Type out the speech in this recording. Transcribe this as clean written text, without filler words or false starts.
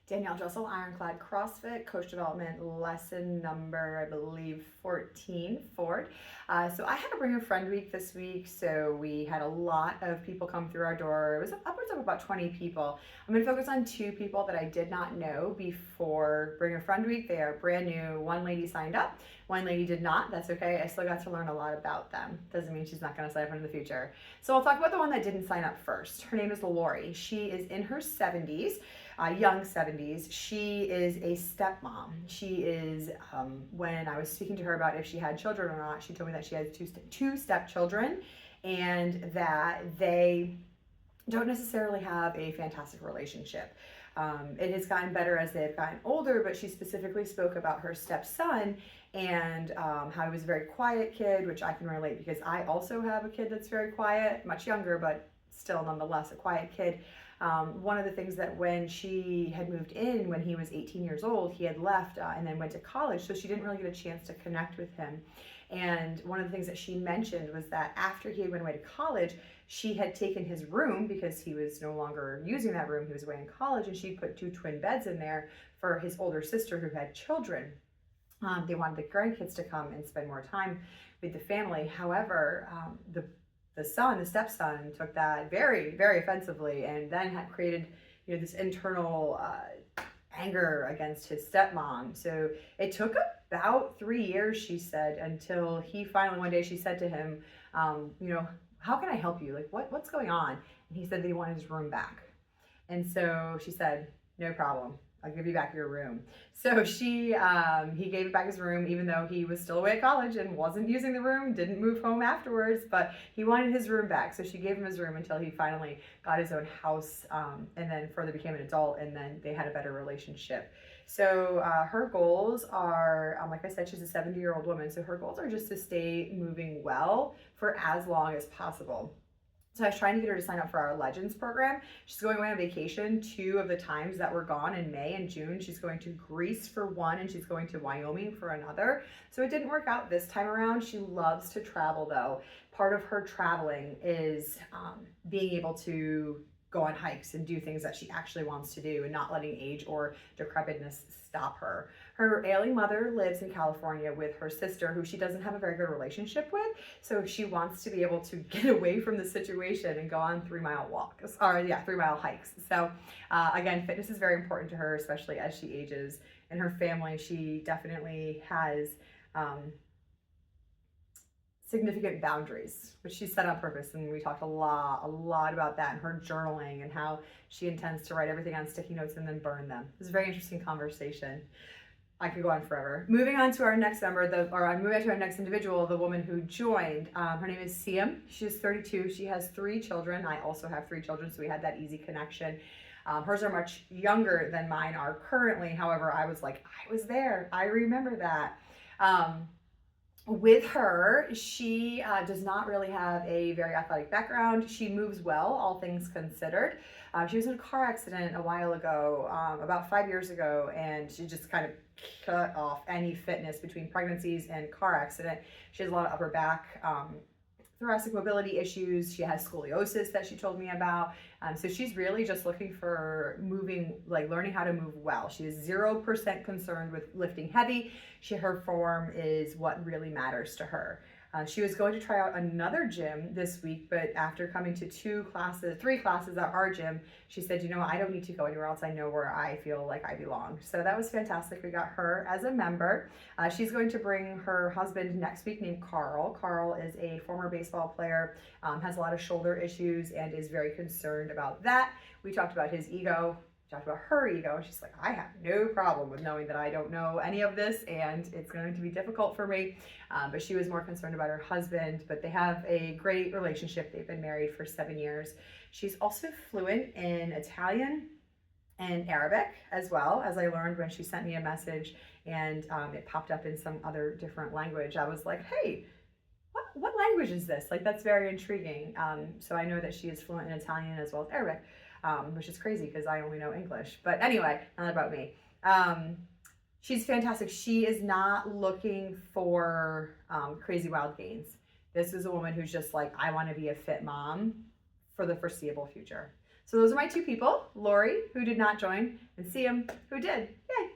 Danielle Dressel, Ironclad CrossFit, Coach Development, lesson number, I believe, 14, Ford. So I had to bring a friend week this week, so we had a lot of people come through our door. It was upwards of about 20 people. I'm going to focus on 2 people that I did not know before Bring a Friend Week. They are brand new. One lady signed up, one lady did not. That's okay. I still got to learn a lot about them. Doesn't mean she's not going to sign up in the future. So I'll talk about the one that didn't sign up first. Her name is Lori. She is in her 70s. Young 70s. She is a stepmom. She is, when I was speaking to her about if she had children or not, she told me that she has two stepchildren and that they don't necessarily have a fantastic relationship. It has gotten better as they've gotten older, but she specifically spoke about her stepson and how he was a very quiet kid, which I can relate because I also have a kid that's very quiet, much younger, but still nonetheless a quiet kid. One of the things that when she had moved in when he was 18 years old, he had left and then went to college, so she didn't really get a chance to connect with him. And one of the things that she mentioned was that after he went away to college, she had taken his room because he was no longer using that room. He was away in college, and she put 2 twin beds in there for his older sister who had children. They wanted the grandkids to come and spend more time with the family. However, the stepson, took that very, very offensively, and then had created, this internal anger against his stepmom. So it took about 3 years, she said, until he finally, one day she said to him, how can I help you? Like, what's going on? And he said that he wanted his room back. And so she said, no problem. I'll give you back your room. So he gave back his room, even though he was still away at college and wasn't using the room, didn't move home afterwards, but he wanted his room back. So she gave him his room until he finally got his own house, and then further became an adult, and then they had a better relationship. So her goals are, like I said, she's a 70-year-old woman. So her goals are just to stay moving well for as long as possible. So I was trying to get her to sign up for our Legends program. She's going away on vacation 2 of the times that we're gone in May and June. She's going to Greece for 1, and she's going to Wyoming for another. So it didn't work out this time around. She loves to travel though. Part of her traveling is being able to go on hikes and do things that she actually wants to do and not letting age or decrepitness stop her. Her ailing mother lives in California with her sister, who she doesn't have a very good relationship with. So she wants to be able to get away from the situation and go on 3-mile walks, 3-mile hikes. So again, fitness is very important to her, especially as she ages. In her family, she definitely has significant boundaries, which she set on purpose, and we talked a lot about that in her journaling and how she intends to write everything on sticky notes and then burn them. It was a very interesting conversation. I could go on forever. Moving on to our next member, I'm moving on to our next individual, the woman who joined. Her name is Siam. She's 32. She has 3 children. I also have 3 children, so we had that easy connection. Hers are much younger than mine are currently. However, I was like, I was there. I remember that. With her, she does not really have a very athletic background. She moves well, all things considered. She was in a car accident a while ago, about 5 years ago, and she just kind of cut off any fitness between pregnancies and car accident. She has a lot of upper back, thoracic mobility issues. She has scoliosis that she told me about. So she's really just looking for learning how to move well. She is 0% concerned with lifting heavy. Her form is what really matters to her. She was going to try out another gym this week, but after coming to 3 classes at our gym, she said, I don't need to go anywhere else. I know where I feel like I belong. So that was fantastic. We got her as a member. She's going to bring her husband next week named Carl. Carl is a former baseball player, has a lot of shoulder issues, and is very concerned about that. We talked about his ego. Talked about her ego. She's like, I have no problem with knowing that I don't know any of this, and it's going to be difficult for me. But she was more concerned about her husband, but they have a great relationship. They've been married for 7 years. She's also fluent in Italian and Arabic as well, as I learned when she sent me a message, and it popped up in some other different language. I was like, hey, what language is this? Like, that's very intriguing. So I know that she is fluent in Italian as well as Arabic. Which is crazy because I only know English. But anyway, not about me. She's fantastic. She is not looking for crazy wild gains. This is a woman who's just like, I want to be a fit mom for the foreseeable future. So those are my two people, Lori, who did not join, and Siam, who did. Yay!